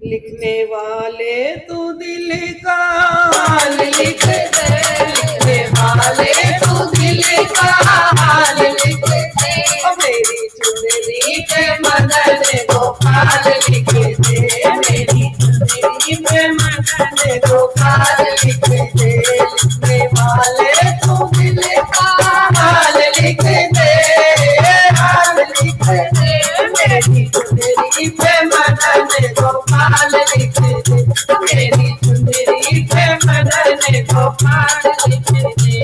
लिखने वाले तू दिल का हाल लिख दे, लिखने वाले तू दिल का हाल लिख दे, मेरी चुनरी पे मदन गोपाल लिख दे, मेरी चुनरी पे मदन गोपाल लिख दे, लिखने वाले तू दिल का हाल लिख दे, हाल लिख दे, मेरी चुनरी पे मदन गोपाल लिख दे, मेरी चुनरी पे मदन गोपाल लिख दे।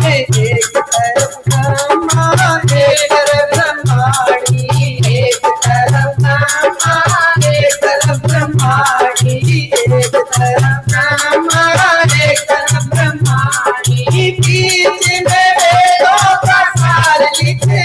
एक तरफ ब्रह्मा एक तरफ ब्रह्माणी, एक तरफ ब्रह्मा एक तरफ ब्रह्माणी, एक तरफ ब्रह्मा एक तरफ ब्रह्माणी, बीच में वेदों का सार लिख दे,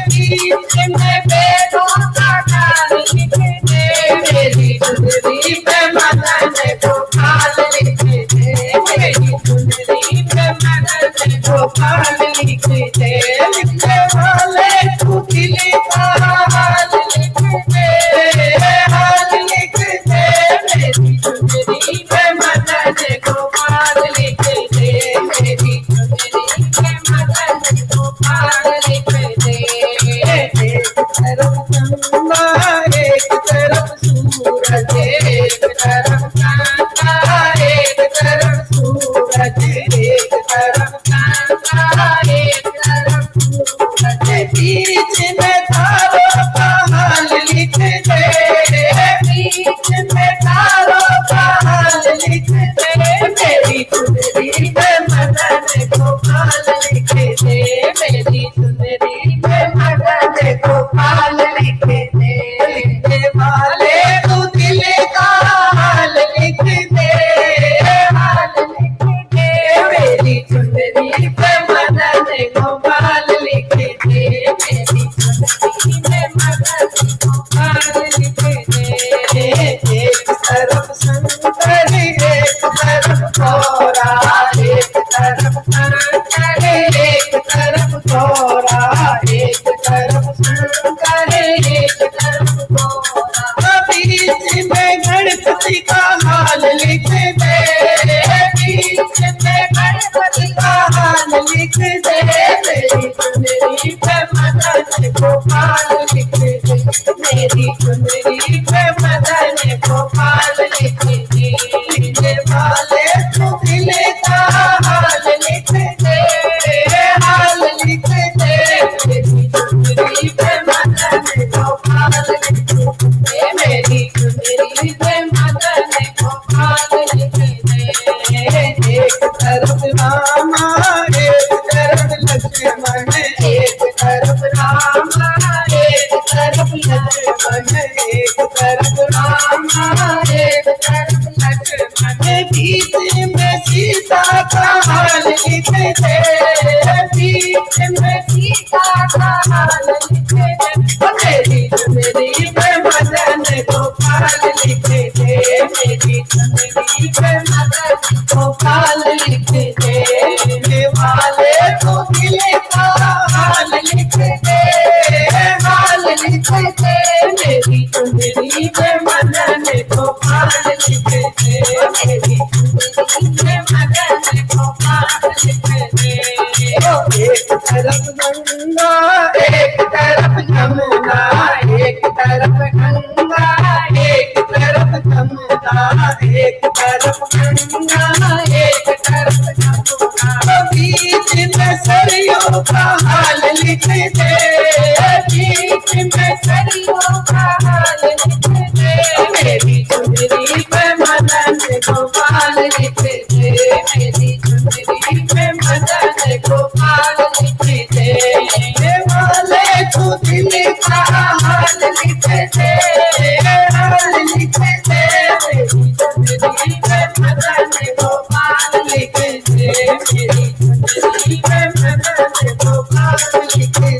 बीच में वेदों का सार लिख दे, मेरी चुनरी पे मदन गोपाल लिख दे, मेरी चुनरी पे मदन गोपाल लिख दे, लिखने वाले तू दिल का हाल लिख दे, हाल लिख दे, मेरी चुनरी पे मदन गोपाल लिख दे, मेरी चुनरी पे मदन गोपाल लिख दे। एक तरफ गंगा एक तरफ सूरज, एक तरफ गंगा एक तरफ सूरज, एक तरफ गंगा एक तरफ सूरज, बीच में तारों का हाल लिख दे, बीच में तारों का हाल लिख दे, मेरी चुनरी पे मदन गोपाल लिख दे, मेरी चुनरी पे मदन गोपाल लिख दे, लिखने वाले तू दिल का हाल लिख दे, हाल लिख दे, मेरी चुनरी पे मदन गोपाल लिख दे, मेरी चुनरी पे मदन गोपाल लिख दे। एक तरफ शंकर एक तरफ गौरा, एक तरफ शंकर एक तरफ गौरा, एक तरफ शंकर एक तरफ गौरा, बीच में गणपति का हाल लिख दे, बीच में गणपति का हाल लिख दे, मेरी चुनरी पे मदन गोपाल लिख दे, मेरी चुनरी पे मदन गोपाल लिख दे, लिखने वाले तू दिल का हाल लिख दे, हाल लिख दे, मेरी चुनरी पे मदन गोपाल लिख दे, मेरी चुनरी पे मदन गोपाल लिख दे। एक तरफ रामा एक तरफ लक्ष्मण, एक तरफ रामा एक तरफ लक्ष्मण, एक तरफ रामा एक तरफ लक्ष्मण, बीच में सीता का हाल लिख दे, बीच में सीता का हाल लिख दे, मेरी चुनरी पे मदन गोपाल लिख दे, मेरी चुनरी पे मदन गोपाल लिख दे, लिखने वाले तो दिल का हाल लिख दे, हाल लिख दे, मेरी चुनरी पे मदन गोपाल लिख दे, मेरी चुनरी पे मदन गोपाल लिख दे। एक तरफ गंगा एक तरफ यमुना, एक तरफ गंगा एक तरफ यमुना, एक तरफ गंगा एक तरफ यमुना, बीच में सरयों का हाल लिख दे, बीच में सरयों का हाल लिख दे, मेरी चुनरी पे मदन गोपाल लिख दे, मेरी चुनरी पे मदन गोपाल लिख दे, लिखने वाले तू दिल का हाल लिख दे, हाल लिख दे, मेरी चुनरी पे मदन गोपाल लिख दे, मेरी चुनरी पे मदन गोपाल लिख दे।